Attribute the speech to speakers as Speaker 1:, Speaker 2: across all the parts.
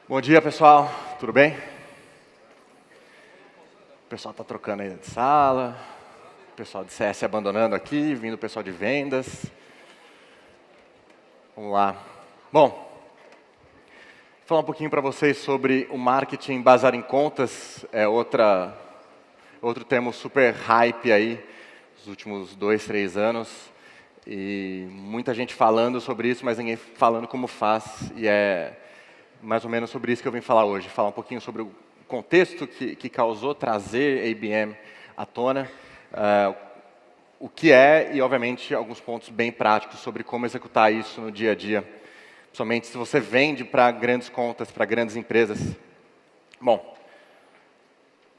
Speaker 1: Bom dia, pessoal. Tudo bem? O pessoal está trocando aí de sala. O pessoal de CS abandonando aqui, vindo o pessoal de vendas. Vamos lá. Bom, vou falar um pouquinho para vocês sobre o marketing baseado em contas. É outro termo super hype aí, nos últimos 2, 3 anos. E muita gente falando sobre isso, mas ninguém falando como faz. E é mais ou menos sobre isso que eu vim falar hoje. Falar um pouquinho sobre o contexto que causou trazer ABM à tona, o que é e, obviamente, alguns pontos bem práticos sobre como executar isso no dia a dia, principalmente se você vende para grandes contas, para grandes empresas. Bom,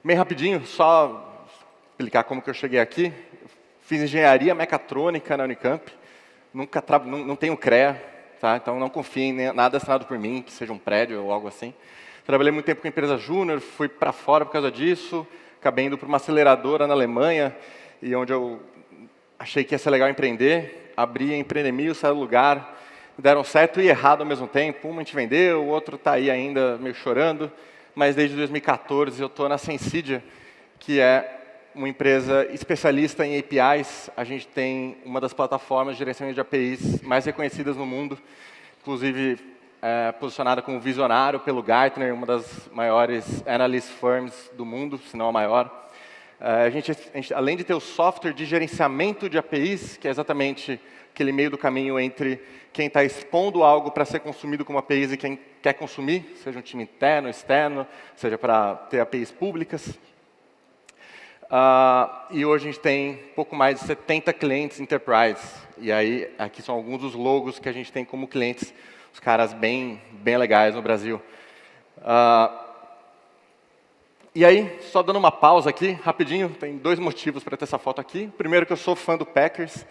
Speaker 1: meio rapidinho, só explicar como que eu cheguei aqui. Fiz engenharia mecatrônica na Unicamp, não tenho CREA, tá? Então não confiem em nada assinado por mim, que seja um prédio ou algo assim. Trabalhei muito tempo com empresa júnior, fui para fora por causa disso, acabei indo para uma aceleradora na Alemanha, e onde eu achei que ia ser legal empreender, abri a Empreendemil, saiu do lugar, deram certo e errado ao mesmo tempo. Um a gente vendeu, o outro está aí ainda meio chorando, mas desde 2014 eu estou na Sensidia, que é uma empresa especialista em APIs. A gente tem uma das plataformas de gerenciamento de APIs mais reconhecidas no mundo, inclusive posicionada como visionário pelo Gartner, uma das maiores analyst firms do mundo, se não a maior. A gente, além de ter o software de gerenciamento de APIs, que é exatamente aquele meio do caminho entre quem está expondo algo para ser consumido como APIs e quem quer consumir, seja um time interno, externo, seja para ter APIs públicas. E hoje a gente tem pouco mais de 70 clientes enterprise. E aí, aqui são alguns dos logos que a gente tem como clientes, os caras bem legais no Brasil. E aí, só dando uma pausa aqui, rapidinho, tem 2 motivos para ter essa foto aqui. Primeiro que eu sou fã do Packers,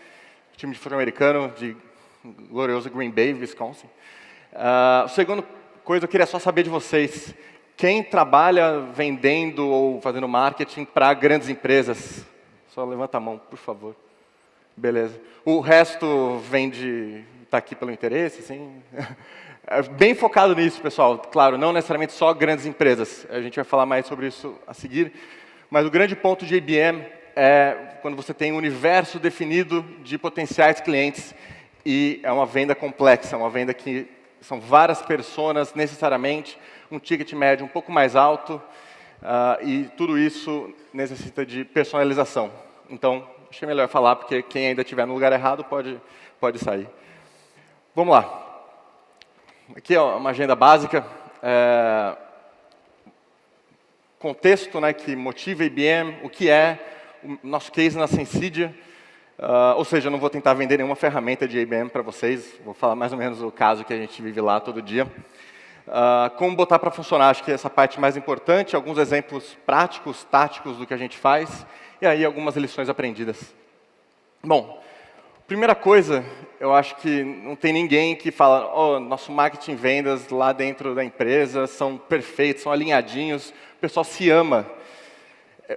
Speaker 1: time de futebol americano, de glorioso Green Bay, Wisconsin. Segunda coisa, eu queria só saber de vocês. Quem trabalha vendendo ou fazendo marketing para grandes empresas? Só levanta a mão, por favor. Beleza. O resto está aqui pelo interesse, sim? Bem focado nisso, pessoal. Claro, não necessariamente só grandes empresas. A gente vai falar mais sobre isso a seguir. Mas o grande ponto de IBM é quando você tem um universo definido de potenciais clientes e é uma venda complexa, uma venda que são várias personas necessariamente, um ticket médio um pouco mais alto, e tudo isso necessita de personalização. Então, achei melhor falar, porque quem ainda estiver no lugar errado pode sair. Vamos lá. Aqui é uma agenda básica. Contexto, né, que motiva a IBM, o que é o nosso case na Sensidia. Ou seja, eu não vou tentar vender nenhuma ferramenta de IBM para vocês, vou falar mais ou menos o caso que a gente vive lá todo dia. Como botar para funcionar, acho que essa parte mais importante, alguns exemplos práticos, táticos do que a gente faz, e aí algumas lições aprendidas. Bom, primeira coisa, eu acho que não tem ninguém que fala, nosso marketing e vendas lá dentro da empresa são perfeitos, são alinhadinhos, o pessoal se ama.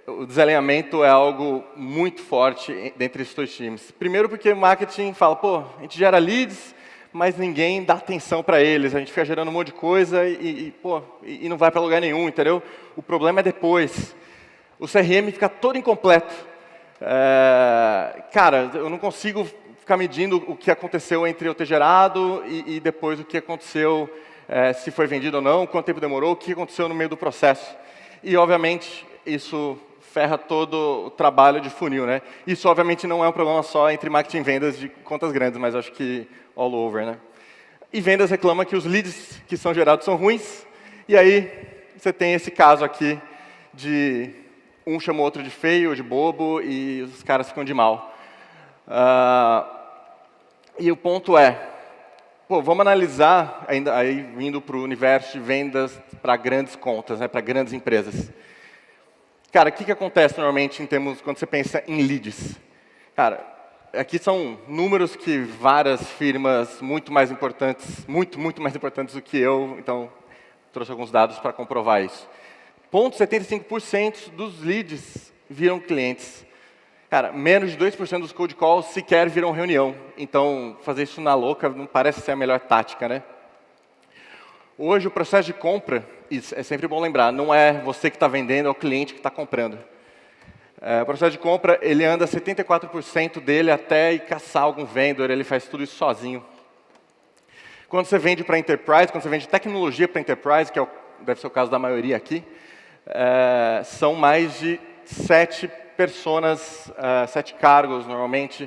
Speaker 1: O desalinhamento é algo muito forte dentre esses 2 times. Primeiro porque o marketing fala, a gente gera leads, mas ninguém dá atenção para eles. A gente fica gerando um monte de coisa e não vai para lugar nenhum, entendeu? O problema é depois. O CRM fica todo incompleto. Cara, eu não consigo ficar medindo o que aconteceu entre eu ter gerado e depois o que aconteceu, se foi vendido ou não, quanto tempo demorou, o que aconteceu no meio do processo. E, obviamente, isso ferra todo o trabalho de funil, né? Isso, obviamente, não é um problema só entre marketing e vendas de contas grandes, mas acho que all over, né? E vendas reclama que os leads que são gerados são ruins, e aí você tem esse caso aqui de um chama o outro de feio, de bobo, e os caras ficam de mal. E o ponto é, vamos analisar, ainda aí vindo para o universo de vendas para grandes contas, né, para grandes empresas. Cara, o que acontece normalmente em termos, quando você pensa em leads? Cara, aqui são números que várias firmas muito mais importantes, muito mais importantes do que eu, então trouxe alguns dados para comprovar isso. 0,75% dos leads viram clientes. Cara, menos de 2% dos cold calls sequer viram reunião. Então, fazer isso na louca não parece ser a melhor tática, né? Hoje, o processo de compra, isso é sempre bom lembrar, não é você que está vendendo, é o cliente que está comprando. O processo de compra, ele anda 74% dele até ir caçar algum vendedor, ele faz tudo isso sozinho. Quando você vende para Enterprise, quando você vende tecnologia para Enterprise, que deve ser o caso da maioria aqui, são mais de 7 personas, 7 cargos, normalmente,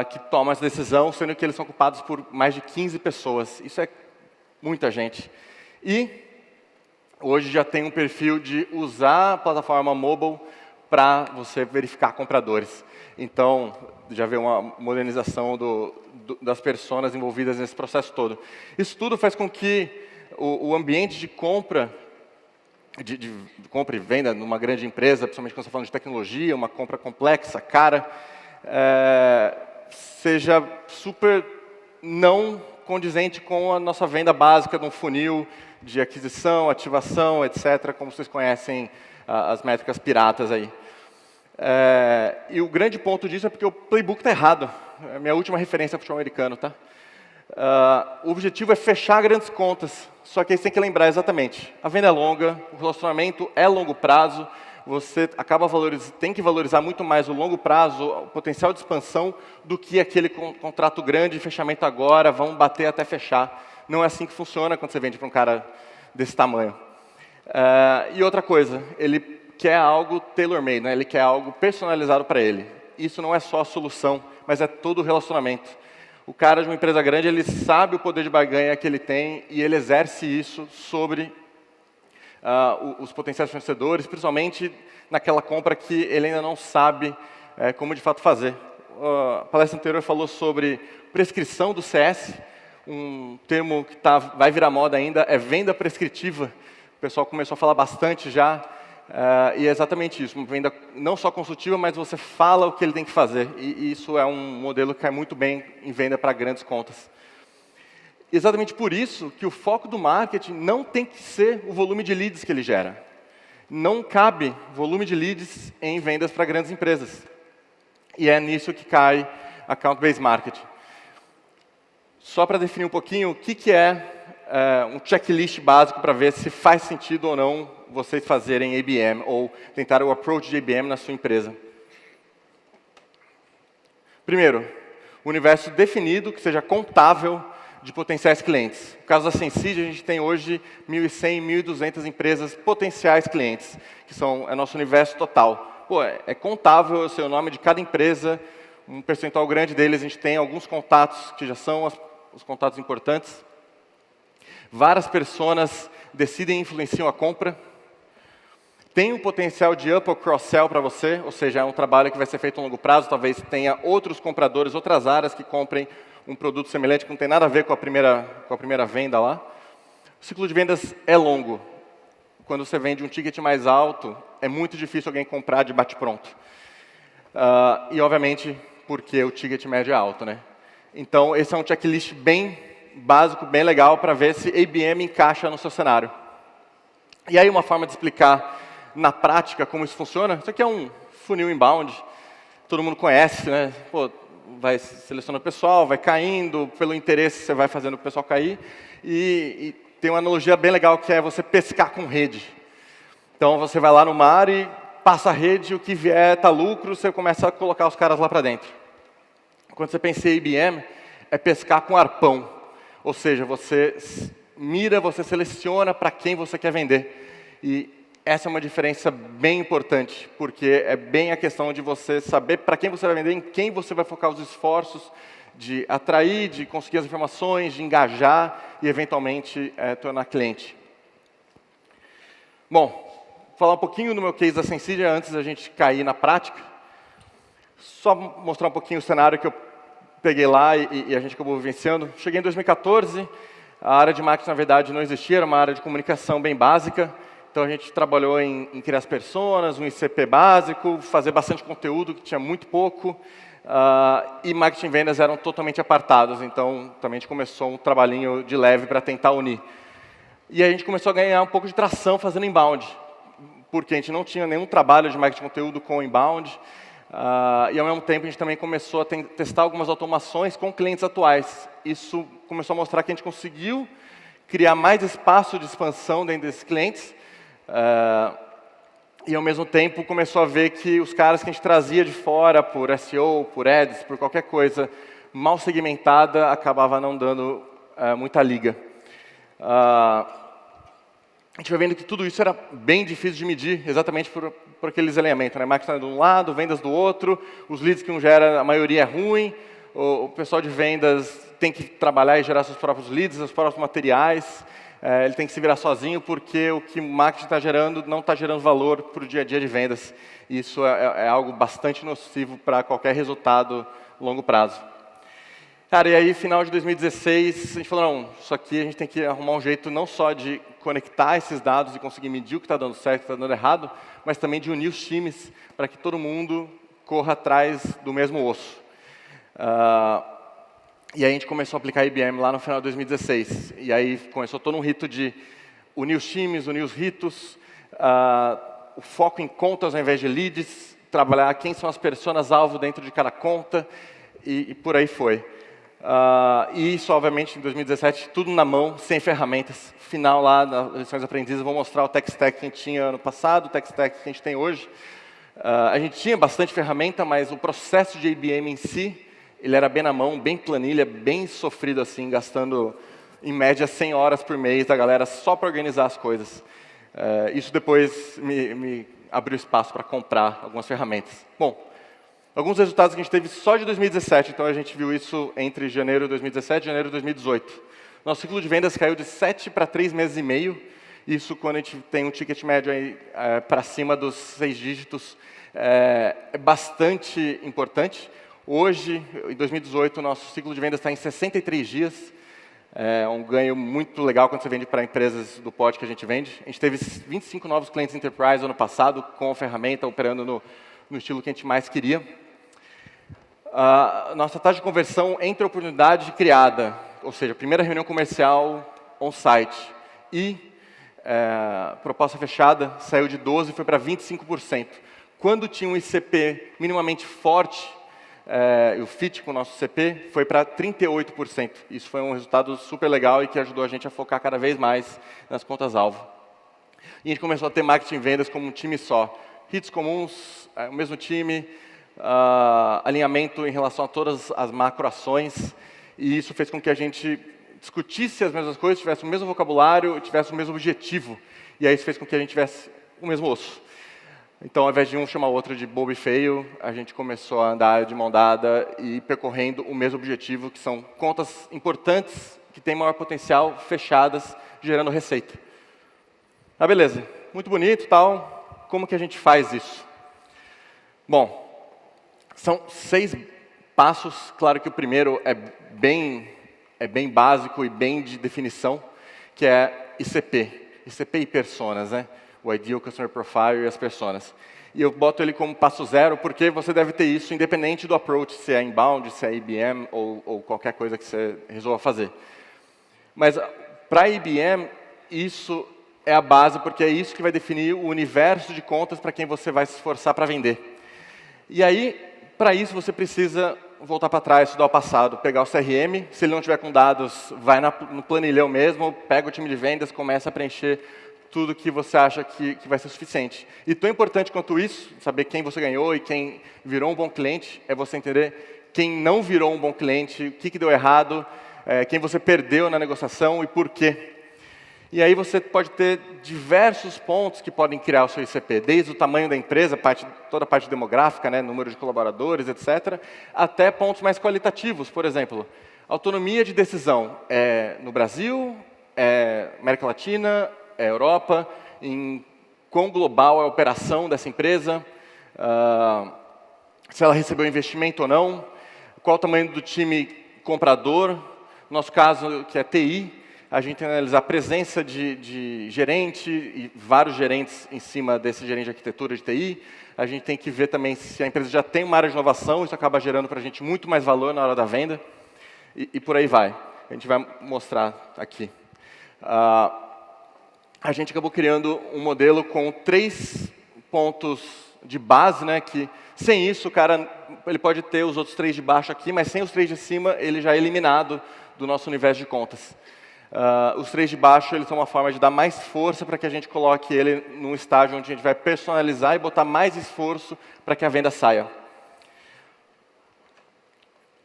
Speaker 1: que tomam essa decisão, sendo que eles são ocupados por mais de 15 pessoas. Isso é muita gente. E hoje já tem um perfil de usar a plataforma mobile para você verificar compradores. Então, já vê uma modernização das pessoas envolvidas nesse processo todo. Isso tudo faz com que o ambiente de compra, de compra e venda numa grande empresa, principalmente quando você está falando de tecnologia, uma compra complexa, cara, seja super não condizente com a nossa venda básica de um funil de aquisição, ativação, etc., como vocês conhecem as métricas piratas aí. E o grande ponto disso é porque o playbook está errado. É a minha última referência ao futebol americano, tá? O objetivo é fechar grandes contas, só que aí você tem que lembrar exatamente. A venda é longa, o relacionamento é longo prazo, você tem que valorizar muito mais o longo prazo, o potencial de expansão, do que aquele contrato grande, fechamento agora, vamos bater até fechar. Não é assim que funciona quando você vende para um cara desse tamanho. E outra coisa, ele quer algo tailor-made, né? Ele quer algo personalizado para ele. Isso não é só a solução, mas é todo o relacionamento. O cara de uma empresa grande, ele sabe o poder de barganha que ele tem e ele exerce isso sobre os potenciais fornecedores, principalmente naquela compra que ele ainda não sabe como de fato fazer. A palestra anterior falou sobre prescrição do CS, um termo que vai virar moda ainda, é venda prescritiva. O pessoal começou a falar bastante já, e é exatamente isso, uma venda não só consultiva, mas você fala o que ele tem que fazer. E isso é um modelo que cai muito bem em venda para grandes contas. Exatamente por isso que o foco do marketing não tem que ser o volume de leads que ele gera. Não cabe volume de leads em vendas para grandes empresas. E é nisso que cai Account-Based Marketing. Só para definir um pouquinho, o que é um checklist básico para ver se faz sentido ou não vocês fazerem ABM ou tentar o approach de ABM na sua empresa. Primeiro, o universo definido, que seja contável, de potenciais clientes. No caso da Sensid, a gente tem hoje 1.100, 1.200 empresas potenciais clientes, que é nosso universo total. Pô, é contável, eu sei o nome de cada empresa, um percentual grande deles, a gente tem alguns contatos que já são os contatos importantes. Várias pessoas decidem e influenciam a compra. Tem um potencial de up ou cross-sell para você, ou seja, é um trabalho que vai ser feito a longo prazo, talvez tenha outros compradores, outras áreas que comprem um produto semelhante que não tem nada a ver com a primeira venda lá. O ciclo de vendas é longo. Quando você vende um ticket mais alto, é muito difícil alguém comprar de bate-pronto. E, obviamente, porque o ticket médio é alto, né? Então, esse é um checklist bem básico, bem legal, para ver se ABM encaixa no seu cenário. E aí, uma forma de explicar na prática como isso funciona, isso aqui é um funil inbound, todo mundo conhece, né? Pô, vai selecionando o pessoal, vai caindo, pelo interesse você vai fazendo o pessoal cair, e tem uma analogia bem legal que é você pescar com rede. Então você vai lá no mar e passa a rede, o que vier está lucro, você começa a colocar os caras lá para dentro. Quando você pensa em IBM, é pescar com arpão, ou seja, você mira, você seleciona para quem você quer vender. E essa é uma diferença bem importante, porque é bem a questão de você saber para quem você vai vender, em quem você vai focar os esforços de atrair, de conseguir as informações, de engajar e, eventualmente, tornar cliente. Bom, vou falar um pouquinho do meu case da Sensid antes da gente cair na prática. Só mostrar um pouquinho o cenário que eu peguei lá e a gente acabou vivenciando. Cheguei em 2014, a área de marketing, na verdade, não existia, era uma área de comunicação bem básica. Então, a gente trabalhou em criar as personas, um ICP básico, fazer bastante conteúdo, que tinha muito pouco, e marketing e vendas eram totalmente apartados. Então, também a gente começou um trabalhinho de leve para tentar unir. E a gente começou a ganhar um pouco de tração fazendo inbound, porque a gente não tinha nenhum trabalho de marketing de conteúdo com inbound, e, ao mesmo tempo, a gente também começou a testar algumas automações com clientes atuais. Isso começou a mostrar que a gente conseguiu criar mais espaço de expansão dentro desses clientes. E, ao mesmo tempo, começou a ver que os caras que a gente trazia de fora, por SEO, por Ads, por qualquer coisa mal segmentada, acabava não dando muita liga. A gente vai vendo que tudo isso era bem difícil de medir, exatamente por aqueles alinhamentos, né? Marketing de um lado, vendas do outro, os leads que um gera, a maioria é ruim, o pessoal de vendas tem que trabalhar e gerar seus próprios leads, seus próprios materiais, ele tem que se virar sozinho porque o que o marketing está gerando não está gerando valor para o dia a dia de vendas. E isso é algo bastante nocivo para qualquer resultado a longo prazo. Cara, e aí, final de 2016, a gente falou, não, isso aqui a gente tem que arrumar um jeito não só de conectar esses dados e conseguir medir o que está dando certo e o que está dando errado, mas também de unir os times para que todo mundo corra atrás do mesmo osso. E aí a gente começou a aplicar IBM lá no final de 2016. E aí começou todo um rito de unir os times, unir os ritos, o foco em contas ao invés de leads, trabalhar quem são as personas-alvo dentro de cada conta, e por aí foi. E isso, obviamente, em 2017, tudo na mão, sem ferramentas. Final lá, nas lições aprendidas, eu vou mostrar o tech stack que a gente tinha ano passado, o tech stack que a gente tem hoje. A gente tinha bastante ferramenta, mas o processo de IBM em si, ele era bem na mão, bem planilha, bem sofrido assim, gastando, em média, 100 horas por mês da galera só para organizar as coisas. Isso depois me abriu espaço para comprar algumas ferramentas. Bom, alguns resultados que a gente teve só de 2017, então a gente viu isso entre janeiro de 2017 e janeiro de 2018. Nosso ciclo de vendas caiu de 7 para 3 meses e meio. Isso quando a gente tem um ticket médio para cima dos 6 dígitos, é bastante importante. Hoje, em 2018, o nosso ciclo de vendas está em 63 dias. É um ganho muito legal quando você vende para empresas do pote que a gente vende. A gente teve 25 novos clientes Enterprise ano passado, com a ferramenta, operando no estilo que a gente mais queria. Nossa taxa de conversão entre a oportunidade criada, ou seja, primeira reunião comercial on-site e proposta fechada, saiu de 12% e foi para 25%. Quando tinha um ICP minimamente forte, o fit com o nosso CP foi para 38%. Isso foi um resultado super legal e que ajudou a gente a focar cada vez mais nas contas-alvo. E a gente começou a ter marketing e vendas como um time só. Hits comuns, o mesmo time, alinhamento em relação a todas as macroações. E isso fez com que a gente discutisse as mesmas coisas, tivesse o mesmo vocabulário, tivesse o mesmo objetivo. E aí isso fez com que a gente tivesse o mesmo osso. Então, ao invés de um chamar o outro de bobo e feio, a gente começou a andar de mão dada e percorrendo o mesmo objetivo, que são contas importantes, que têm maior potencial, fechadas, gerando receita. Beleza, muito bonito e tal. Como que a gente faz isso? Bom, são 6 passos. Claro que o primeiro é bem básico e bem de definição, que é ICP. ICP e personas, né? O Ideal Customer Profile e as personas. E eu boto ele como passo 0, porque você deve ter isso independente do approach, se é inbound, se é IBM ou qualquer coisa que você resolva fazer. Mas para IBM, isso é a base, porque é isso que vai definir o universo de contas para quem você vai se esforçar para vender. E aí, para isso, você precisa voltar para trás, estudar o passado, pegar o CRM, se ele não tiver com dados, vai no planilhão mesmo, pega o time de vendas, começa a preencher tudo que você acha que vai ser suficiente. E tão importante quanto isso, saber quem você ganhou e quem virou um bom cliente, é você entender quem não virou um bom cliente, o que deu errado, quem você perdeu na negociação e por quê. E aí você pode ter diversos pontos que podem criar o seu ICP, desde o tamanho da empresa, toda a parte demográfica, né, número de colaboradores, etc., até pontos mais qualitativos, por exemplo, autonomia de decisão no Brasil, América Latina, Europa, em quão global é a operação dessa empresa, se ela recebeu investimento ou não, qual o tamanho do time comprador, no nosso caso, que é TI, a gente analisa a presença de gerente e vários gerentes em cima desse gerente de arquitetura de TI. A gente tem que ver também se a empresa já tem uma área de inovação, isso acaba gerando para a gente muito mais valor na hora da venda. E por aí vai. A gente vai mostrar aqui. A gente acabou criando um modelo com 3 pontos de base, né, que sem isso o cara ele pode ter os outros 3 de baixo aqui, mas sem os 3 de cima ele já é eliminado do nosso universo de contas. Os 3 de baixo, eles são uma forma de dar mais força para que a gente coloque ele num estágio onde a gente vai personalizar e botar mais esforço para que a venda saia.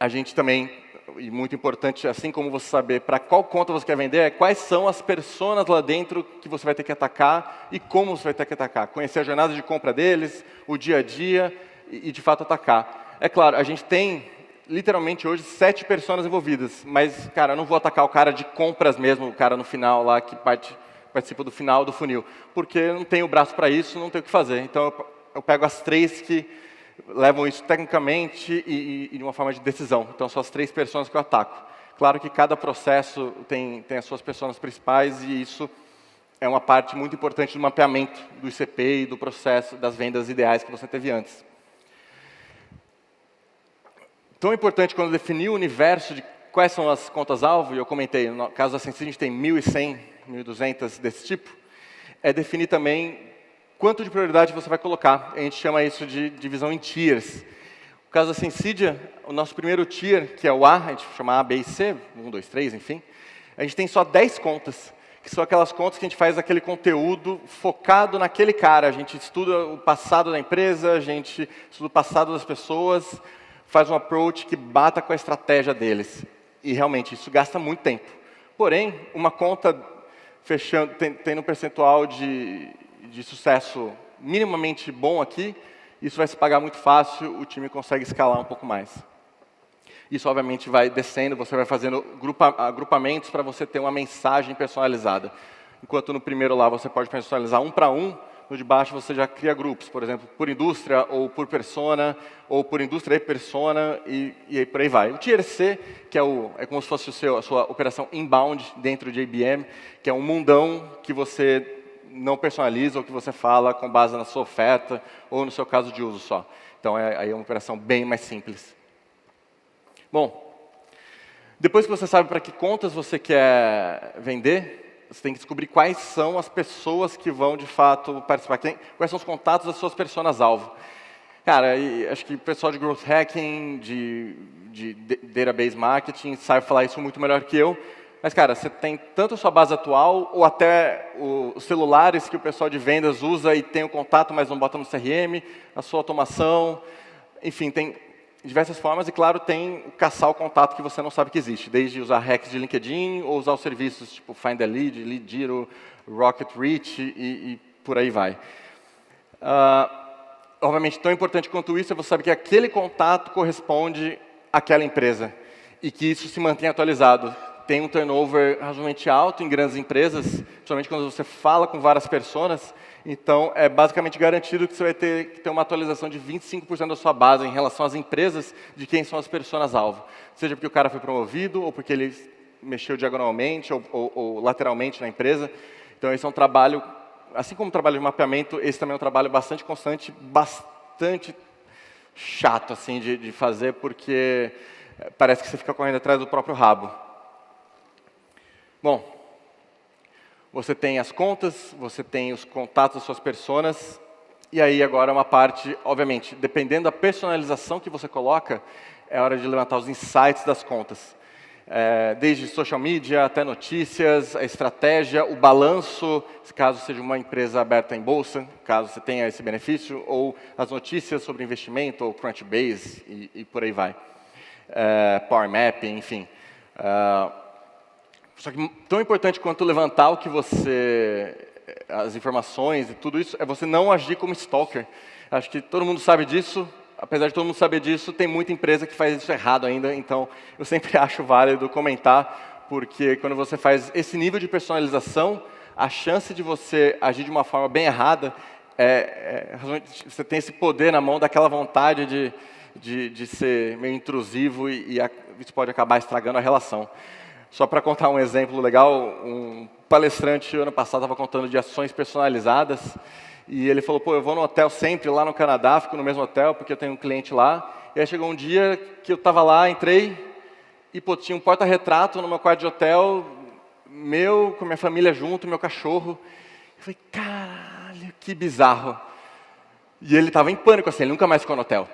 Speaker 1: A gente também, e muito importante, assim como você saber para qual conta você quer vender, é quais são as personas lá dentro que você vai ter que atacar e como você vai ter que atacar. Conhecer a jornada de compra deles, o dia a dia e de fato atacar. É claro, a gente tem literalmente hoje 7 personas envolvidas, mas, cara, eu não vou atacar o cara de compras mesmo, o cara no final lá que participa do final do funil, porque eu não tenho o braço para isso, não tenho o que fazer. Então eu pego as 3 que levam isso tecnicamente e de uma forma de decisão. Então, são as 3 pessoas que eu ataco. Claro que cada processo tem as suas pessoas principais e isso é uma parte muito importante do mapeamento do ICP e do processo das vendas ideais que você teve antes. Tão importante quando definir o universo de quais são as contas-alvo, e eu comentei, no caso da Sensi, a gente tem 1.100, 1.200 desse tipo, é definir também quanto de prioridade você vai colocar. A gente chama isso de divisão em tiers. No caso da Sensidia, o nosso primeiro tier, que é o A, a gente chama A, B e C, 1, 2, 3, enfim, a gente tem só 10 contas, que são aquelas contas que a gente faz aquele conteúdo focado naquele cara. A gente estuda o passado da empresa, a gente estuda o passado das pessoas, faz um approach que bata com a estratégia deles. E realmente, isso gasta muito tempo. Porém, uma conta fechando, tendo um percentual de sucesso minimamente bom aqui, isso vai se pagar muito fácil, o time consegue escalar um pouco mais. Isso, obviamente, vai descendo, você vai fazendo agrupamentos para você ter uma mensagem personalizada. Enquanto no primeiro lá você pode personalizar 1 para 1, no de baixo você já cria grupos, por exemplo, por indústria, ou por persona, ou por indústria e persona, e aí por aí vai. O Tier C, que é como se fosse a sua operação inbound dentro de IBM, que é um mundão que você não personaliza, ou que você fala com base na sua oferta, ou no seu caso de uso só. Então, aí é uma operação bem mais simples. Bom, depois que você sabe para que contas você quer vender, você tem que descobrir quais são as pessoas que vão, de fato, participar. Quais são os contatos das suas personas-alvo. Cara, acho que o pessoal de Growth Hacking, de Database Marketing, sabe falar isso muito melhor que eu. Mas, cara, você tem tanto a sua base atual, ou até os celulares que o pessoal de vendas usa e tem o contato, mas não bota no CRM, a sua automação, enfim, tem diversas formas. E, claro, tem caçar o contato que você não sabe que existe, desde usar hacks de LinkedIn, ou usar os serviços tipo Find a Lead, Leadiro, Rocket Reach e por aí vai. Obviamente, tão importante quanto isso é você saber que aquele contato corresponde àquela empresa e que isso se mantém atualizado. Tem um turnover razoavelmente alto em grandes empresas, principalmente quando você fala com várias pessoas. Então, é basicamente garantido que você vai ter que ter uma atualização de 25% da sua base em relação às empresas de quem são as personas-alvo. Seja porque o cara foi promovido, ou porque ele mexeu diagonalmente ou lateralmente na empresa. Então, esse é um trabalho, assim como o trabalho de mapeamento, esse também é um trabalho bastante constante, bastante chato assim, de fazer, porque parece que você fica correndo atrás do próprio rabo. Bom, você tem as contas, você tem os contatos das suas personas, e aí agora uma parte, obviamente, dependendo da personalização que você coloca, é hora de levantar os insights das contas. Desde social media até notícias, a estratégia, o balanço, caso seja uma empresa aberta em bolsa, caso você tenha esse benefício, ou as notícias sobre investimento, ou Crunchbase, e por aí vai. Power Mapping, enfim. Só que tão importante quanto levantar o que as informações e tudo isso, é você não agir como stalker. Acho que todo mundo sabe disso. Apesar de todo mundo saber disso, tem muita empresa que faz isso errado ainda. Então, eu sempre acho válido comentar, porque quando você faz esse nível de personalização, a chance de você agir de uma forma bem errada, você tem esse poder na mão daquela vontade de ser meio intrusivo e isso pode acabar estragando a relação. Só para contar um exemplo legal, um palestrante ano passado estava contando de ações personalizadas e ele falou, pô, eu vou no hotel sempre lá no Canadá, fico no mesmo hotel porque eu tenho um cliente lá. E aí chegou um dia que eu estava lá, entrei e pô, tinha um porta-retrato no meu quarto de hotel, meu, com minha família junto, meu cachorro. Eu falei, caralho, que bizarro. E ele estava em pânico, assim, ele nunca mais ficou no hotel.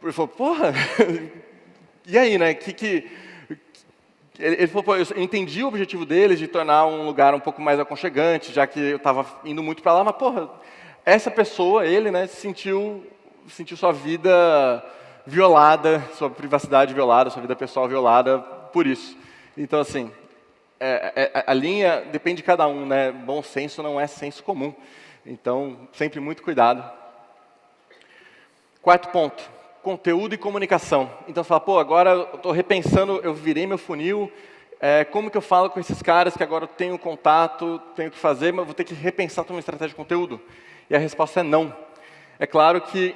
Speaker 1: Ele falou, porra, e aí, né, Ele falou, pô, eu entendi o objetivo deles de tornar um lugar um pouco mais aconchegante, já que eu estava indo muito para lá, mas, porra, essa pessoa, ele, né, sentiu sua vida violada, sua privacidade violada, sua vida pessoal violada por isso. Então, assim, a linha depende de cada um, né? Bom senso não é senso comum. Então, sempre muito cuidado. Quarto ponto, conteúdo e comunicação. Então, você fala, pô, agora eu estou repensando, eu virei meu funil, como que eu falo com esses caras que agora eu tenho contato, tenho que fazer, mas vou ter que repensar toda uma estratégia de conteúdo? E a resposta é não. É claro que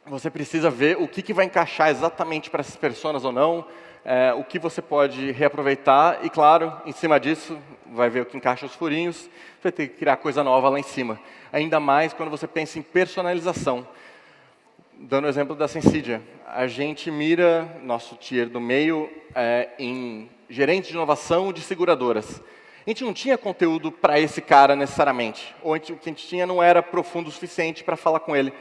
Speaker 1: você precisa ver o que vai encaixar exatamente para essas pessoas ou não, o que você pode reaproveitar e, claro, em cima disso, vai ver o que encaixa os furinhos, você vai ter que criar coisa nova lá em cima. Ainda mais quando você pensa em personalização. Dando o exemplo da Sensidia, a gente mira nosso tier do meio em gerentes de inovação de seguradoras. A gente não tinha conteúdo para esse cara necessariamente, ou o que a gente tinha não era profundo o suficiente para falar com ele.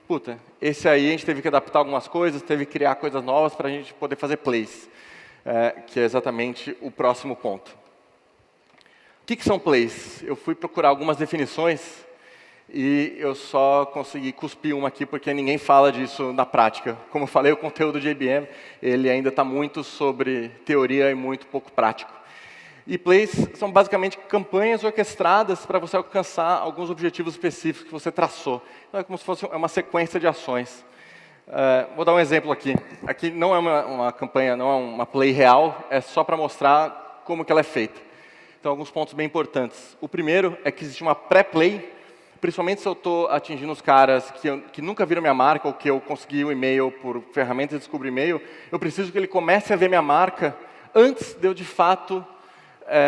Speaker 1: Puta, esse aí a gente teve que adaptar algumas coisas, teve que criar coisas novas para a gente poder fazer plays, que é exatamente o próximo ponto. O que são plays? Eu fui procurar algumas definições e eu só consegui cuspir uma aqui porque ninguém fala disso na prática. Como eu falei, o conteúdo de IBM ele ainda está muito sobre teoria e muito pouco prático. E plays são basicamente campanhas orquestradas para você alcançar alguns objetivos específicos que você traçou. Então é como se fosse uma sequência de ações. Vou dar um exemplo aqui. Aqui não é uma campanha, não é uma play real, é só para mostrar como que ela é feita. Então, alguns pontos bem importantes. O primeiro é que existe uma pré-play, principalmente se eu estou atingindo os caras que nunca viram minha marca ou que eu consegui o e-mail por ferramentas de descobrir e-mail, eu preciso que ele comece a ver minha marca antes de eu, de fato,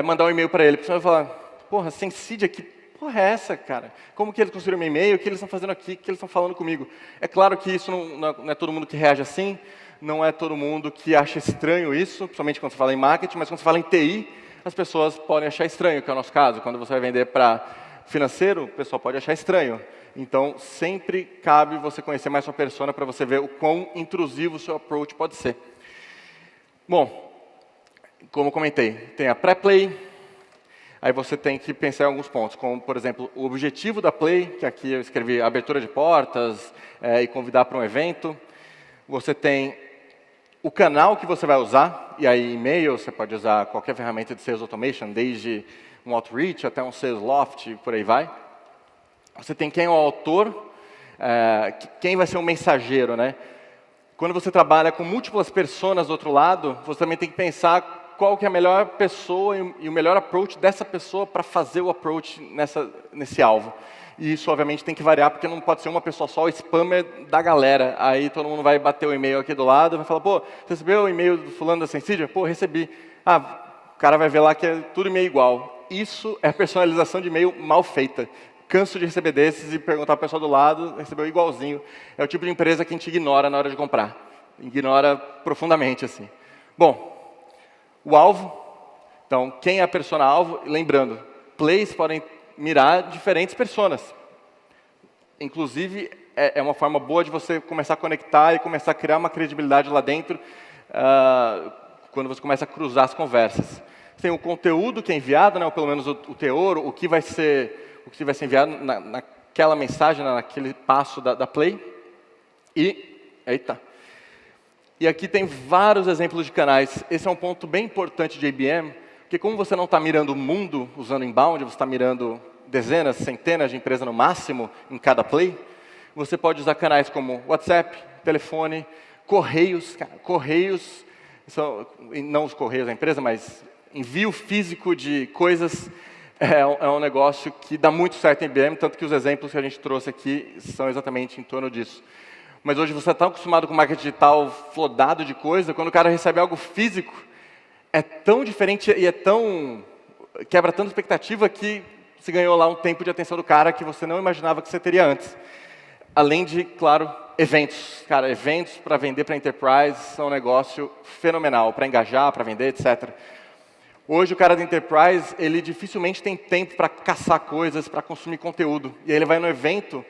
Speaker 1: mandar um e-mail para ele. Porque senão eu vou falar, porra, Sensidia, que porra é essa, cara? Como que eles construíram meu e-mail? O que eles estão fazendo aqui? O que eles estão falando comigo? É claro que isso não é todo mundo que reage assim, não é todo mundo que acha estranho isso, principalmente quando você fala em marketing, mas quando você fala em TI, as pessoas podem achar estranho, que é o nosso caso. Quando você vai vender para financeiro, o pessoal pode achar estranho. Então, sempre cabe você conhecer mais sua persona para você ver o quão intrusivo o seu approach pode ser. Bom, como eu comentei, tem a pré-play, aí você tem que pensar em alguns pontos, como, por exemplo, o objetivo da play, que aqui eu escrevi abertura de portas e convidar para um evento. Você tem o canal que você vai usar, e aí e-mail, você pode usar qualquer ferramenta de Sales Automation, desde um Outreach até um Sales Loft, por aí vai. Você tem quem é o autor, quem vai ser o mensageiro, né? Quando você trabalha com múltiplas personas do outro lado, você também tem que pensar qual que é a melhor pessoa e o melhor approach dessa pessoa para fazer o approach nesse alvo. E isso, obviamente, tem que variar, porque não pode ser uma pessoa só, o spammer da galera. Aí todo mundo vai bater o e-mail aqui do lado, vai falar, pô, você recebeu o e-mail do fulano da Sensidia? Pô, recebi. O cara vai ver lá que é tudo e-mail igual. Isso é personalização de e-mail mal feita. Canso de receber desses e perguntar para o pessoal do lado, recebeu igualzinho. É o tipo de empresa que a gente ignora na hora de comprar. Ignora profundamente, assim. Bom, o alvo. Então, quem é a persona-alvo? Lembrando, plays podem mirar diferentes personas. Inclusive, é uma forma boa de você começar a conectar e começar a criar uma credibilidade lá dentro quando você começa a cruzar as conversas. Tem o conteúdo que é enviado, né, ou pelo menos o teor, o que vai ser enviado naquela mensagem, naquele passo da play. E aqui tem vários exemplos de canais. Esse é um ponto bem importante de IBM, porque como você não está mirando o mundo usando inbound, você está mirando dezenas, centenas de empresas no máximo em cada play, você pode usar canais como WhatsApp, telefone, correios. Correios, não os correios da empresa, mas envio físico de coisas é um negócio que dá muito certo em IBM, tanto que os exemplos que a gente trouxe aqui são exatamente em torno disso. Mas hoje você está acostumado com marketing digital flodado de coisa, quando o cara recebe algo físico, é tão diferente e quebra tanta expectativa que você ganhou lá um tempo de atenção do cara que você não imaginava que você teria antes. Além de, claro, eventos. Cara, eventos para vender para enterprise são um negócio fenomenal, para engajar, para vender, etc. Hoje o cara da enterprise, ele dificilmente tem tempo para caçar coisas, para consumir conteúdo. E aí ele vai no evento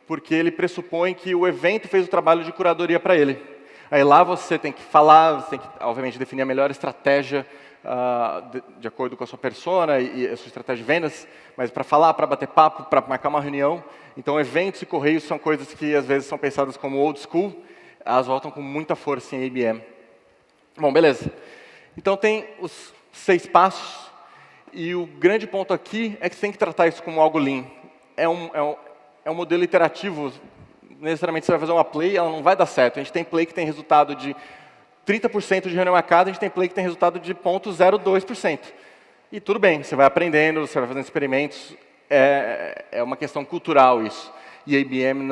Speaker 1: porque ele pressupõe que o evento fez o trabalho de curadoria para ele. Aí lá você tem que falar, você tem que, obviamente, definir a melhor estratégia de acordo com a sua persona e a sua estratégia de vendas, mas para falar, para bater papo, para marcar uma reunião. Então, eventos e correios são coisas que, às vezes, são pensadas como old school, elas voltam com muita força em IBM. Bom, beleza. Então, tem os 6 passos, e o grande ponto aqui é que você tem que tratar isso como algo lean. É um modelo iterativo. Necessariamente você vai fazer uma play, ela não vai dar certo. A gente tem play que tem resultado de 30% de reunião marcada, a gente tem play que tem resultado de 0,02%. E tudo bem, você vai aprendendo, você vai fazendo experimentos, é uma questão cultural isso. E a IBM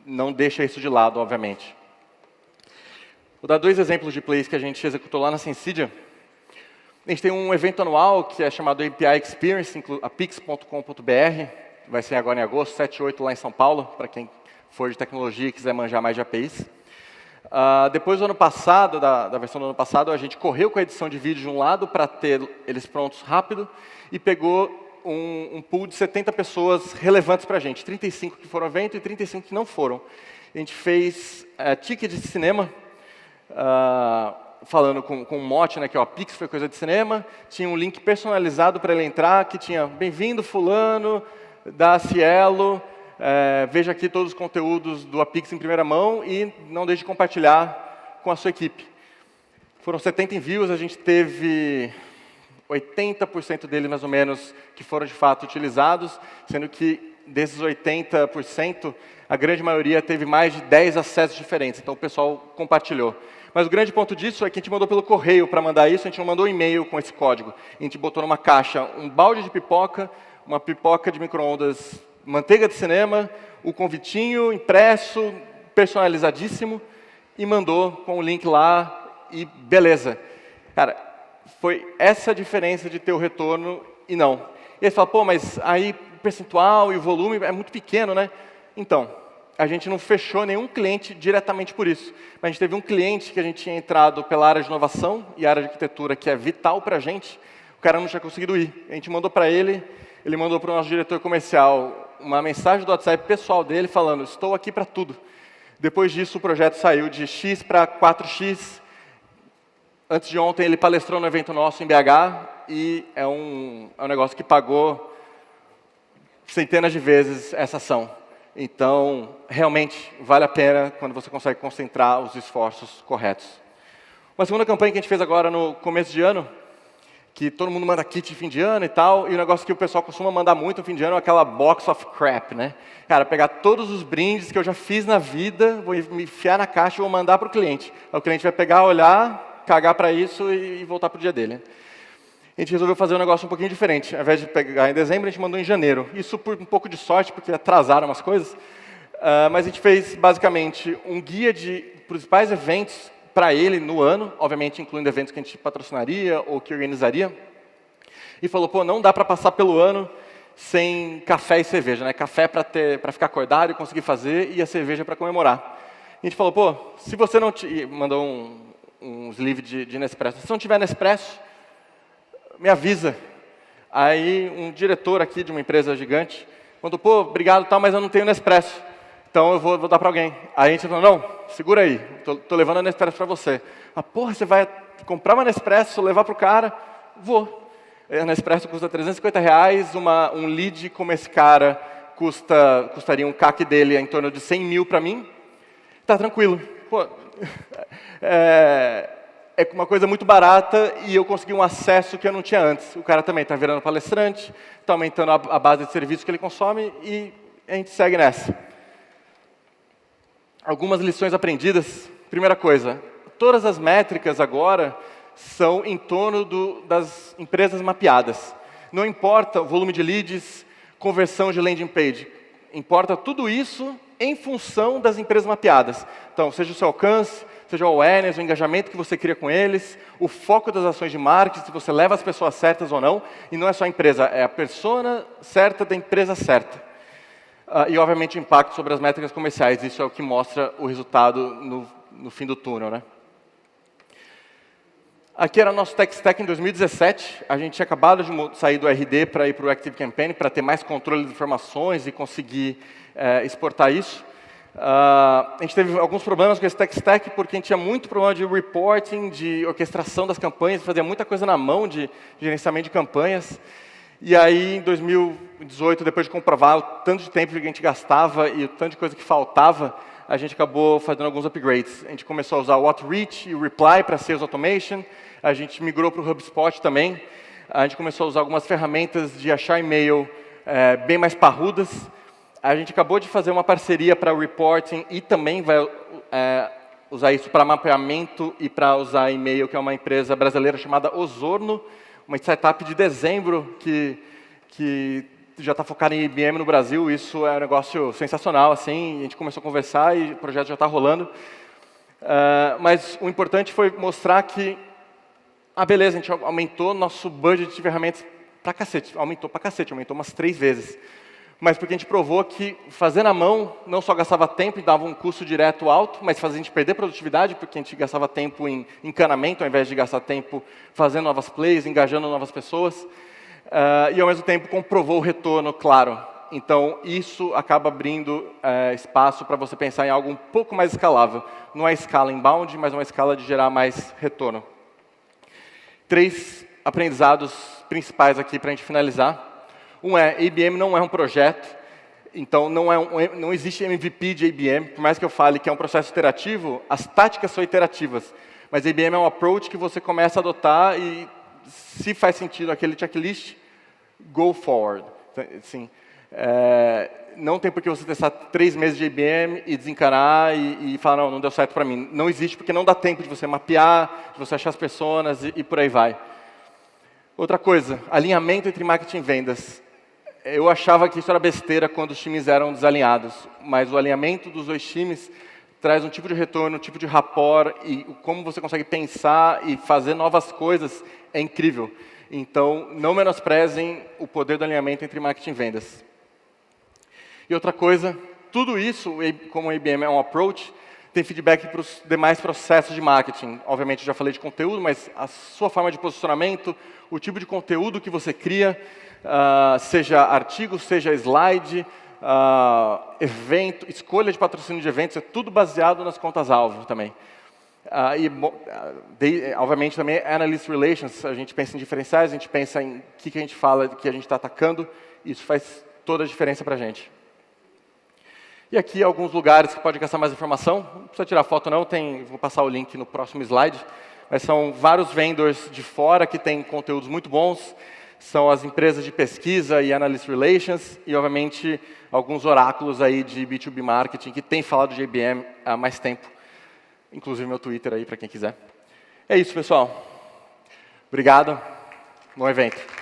Speaker 1: não deixa isso de lado, obviamente. Vou dar 2 exemplos de plays que a gente executou lá na Sensidia. A gente tem um evento anual que é chamado API Experience, apix.com.br, vai ser agora em agosto, 7 e 8 lá em São Paulo, para quem for de tecnologia e quiser manjar mais de APIs. Depois do ano passado, da versão do ano passado, a gente correu com a edição de vídeo de um lado para ter eles prontos rápido e pegou um pool de 70 pessoas relevantes para a gente, 35 que foram ao evento e 35 que não foram. A gente fez tickets de cinema, falando com um mote, né, que é o Pix foi coisa de cinema, tinha um link personalizado para ele entrar, que tinha bem-vindo fulano, da Cielo, veja aqui todos os conteúdos do Apix em primeira mão e não deixe de compartilhar com a sua equipe. Foram 70 envios, a gente teve 80% deles, mais ou menos, que foram de fato utilizados, sendo que desses 80%, a grande maioria teve mais de 10 acessos diferentes, então o pessoal compartilhou. Mas o grande ponto disso é que a gente mandou pelo correio para mandar isso, a gente não mandou e-mail com esse código. A gente botou numa caixa um balde de pipoca, uma pipoca de micro-ondas, manteiga de cinema, o convitinho impresso, personalizadíssimo, e mandou com o link lá, e beleza. Cara, foi essa a diferença de ter o retorno e não. E aí você fala, pô, mas aí o percentual e o volume é muito pequeno, né? Então, a gente não fechou nenhum cliente diretamente por isso. Mas a gente teve um cliente que a gente tinha entrado pela área de inovação e área de arquitetura, que é vital para a gente, o cara não tinha conseguido ir. A gente mandou para ele mandou para o nosso diretor comercial uma mensagem do WhatsApp pessoal dele falando, estou aqui para tudo. Depois disso, o projeto saiu de X para 4X. Antes de ontem, ele palestrou no evento nosso em BH e é um negócio que pagou centenas de vezes essa ação. Então, realmente, vale a pena quando você consegue concentrar os esforços corretos. Uma segunda campanha que a gente fez agora no começo de ano, que todo mundo manda kit de fim de ano e tal, e o negócio que o pessoal costuma mandar muito no fim de ano é aquela box of crap, né? Cara, pegar todos os brindes que eu já fiz na vida, vou me enfiar na caixa e vou mandar para o cliente. Aí o cliente vai pegar, olhar, cagar para isso e voltar para o dia dele. A gente resolveu fazer um negócio um pouquinho diferente. Ao invés de pegar em dezembro, a gente mandou em janeiro. Isso por um pouco de sorte, porque atrasaram umas coisas. Mas a gente fez, basicamente, um guia de principais eventos para ele no ano, obviamente incluindo eventos que a gente patrocinaria ou que organizaria. E falou, pô, não dá para passar pelo ano sem café e cerveja, né? Café para ficar acordado e conseguir fazer, e a cerveja para comemorar. A gente falou, pô, se você não... mandou uns livros de Nespresso. Se não tiver Nespresso, me avisa. Aí um diretor aqui de uma empresa gigante mandou, pô, obrigado, tal, mas eu não tenho Nespresso. Então eu vou dar para alguém. Aí a gente falou, não, segura aí, tô levando a Nespresso para você. Ah, porra, você vai comprar uma Nespresso, levar para o cara? Vou. A Nespresso custa R$350, um lead como esse cara custaria um CAC dele em torno de 100 mil para mim. Tá tranquilo. Pô, é uma coisa muito barata e eu consegui um acesso que eu não tinha antes. O cara também está virando palestrante, está aumentando a base de serviços que ele consome e a gente segue nessa. Algumas lições aprendidas. Primeira coisa, todas as métricas agora são em torno das empresas mapeadas. Não importa o volume de leads, conversão de landing page. Importa tudo isso em função das empresas mapeadas. Então, seja o seu alcance, seja o awareness, o engajamento que você cria com eles, o foco das ações de marketing, se você leva as pessoas certas ou não. E não é só a empresa, é a persona certa da empresa certa. E, obviamente, o impacto sobre as métricas comerciais. Isso é o que mostra o resultado no fim do túnel, né? Aqui era o nosso tech stack em 2017. A gente tinha acabado de sair do RD para ir para o Active Campaign, para ter mais controle de informações e conseguir exportar isso. A gente teve alguns problemas com esse tech stack, porque a gente tinha muito problema de reporting, de orquestração das campanhas, fazia muita coisa na mão de gerenciamento de campanhas. E aí, em 2018, depois de comprovar o tanto de tempo que a gente gastava e o tanto de coisa que faltava, a gente acabou fazendo alguns upgrades. A gente começou a usar o Outreach e o Reply para Sales Automation, a gente migrou para o HubSpot também, a gente começou a usar algumas ferramentas de achar e-mail bem mais parrudas. A gente acabou de fazer uma parceria para reporting e também vai usar isso para mapeamento e para usar e-mail, que é uma empresa brasileira chamada Osorno, uma startup de dezembro que já está focada em IBM no Brasil. Isso é um negócio sensacional, assim. A gente começou a conversar e o projeto já está rolando. Mas o importante foi mostrar que, beleza, a gente aumentou nosso budget de ferramentas pra cacete. Aumentou umas 3 vezes. Mas porque a gente provou que fazer na mão não só gastava tempo e dava um custo direto alto, mas fazia a gente perder produtividade, porque a gente gastava tempo em encanamento, ao invés de gastar tempo fazendo novas plays, engajando novas pessoas. E, ao mesmo tempo, comprovou o retorno claro. Então, isso acaba abrindo espaço para você pensar em algo um pouco mais escalável. Não é escala inbound, mas uma escala de gerar mais retorno. 3 aprendizados principais aqui para a gente finalizar. Um IBM não é um projeto, então não existe MVP de IBM. Por mais que eu fale que é um processo iterativo, as táticas são iterativas. Mas IBM é um approach que você começa a adotar e, se faz sentido aquele checklist, go forward. Assim, não tem por que você testar 3 meses de IBM e desencanar e falar, não deu certo para mim. Não existe, porque não dá tempo de você mapear, de você achar as pessoas e por aí vai. Outra coisa, alinhamento entre marketing e vendas. Eu achava que isso era besteira quando os times eram desalinhados, mas o alinhamento dos 2 times traz um tipo de retorno, um tipo de rapport, e como você consegue pensar e fazer novas coisas é incrível. Então, não menosprezem o poder do alinhamento entre marketing e vendas. E outra coisa, tudo isso, como a IBM é um approach, tem feedback para os demais processos de marketing. Obviamente, já falei de conteúdo, mas a sua forma de posicionamento, o tipo de conteúdo que você cria, seja artigo, seja slide, evento, escolha de patrocínio de eventos, é tudo baseado nas contas-alvo também. Obviamente, também Analyst Relations, a gente pensa em diferenciais, a gente pensa em o que a gente fala, que a gente está atacando, isso faz toda a diferença para a gente. E aqui alguns lugares que pode gastar mais informação. Não precisa tirar foto não, vou passar o link no próximo slide. Mas são vários vendors de fora que têm conteúdos muito bons. São as empresas de pesquisa e Analyst Relations. E, obviamente, alguns oráculos aí de B2B Marketing que têm falado de IBM há mais tempo. Inclusive meu Twitter aí, para quem quiser. É isso, pessoal. Obrigado. Bom evento.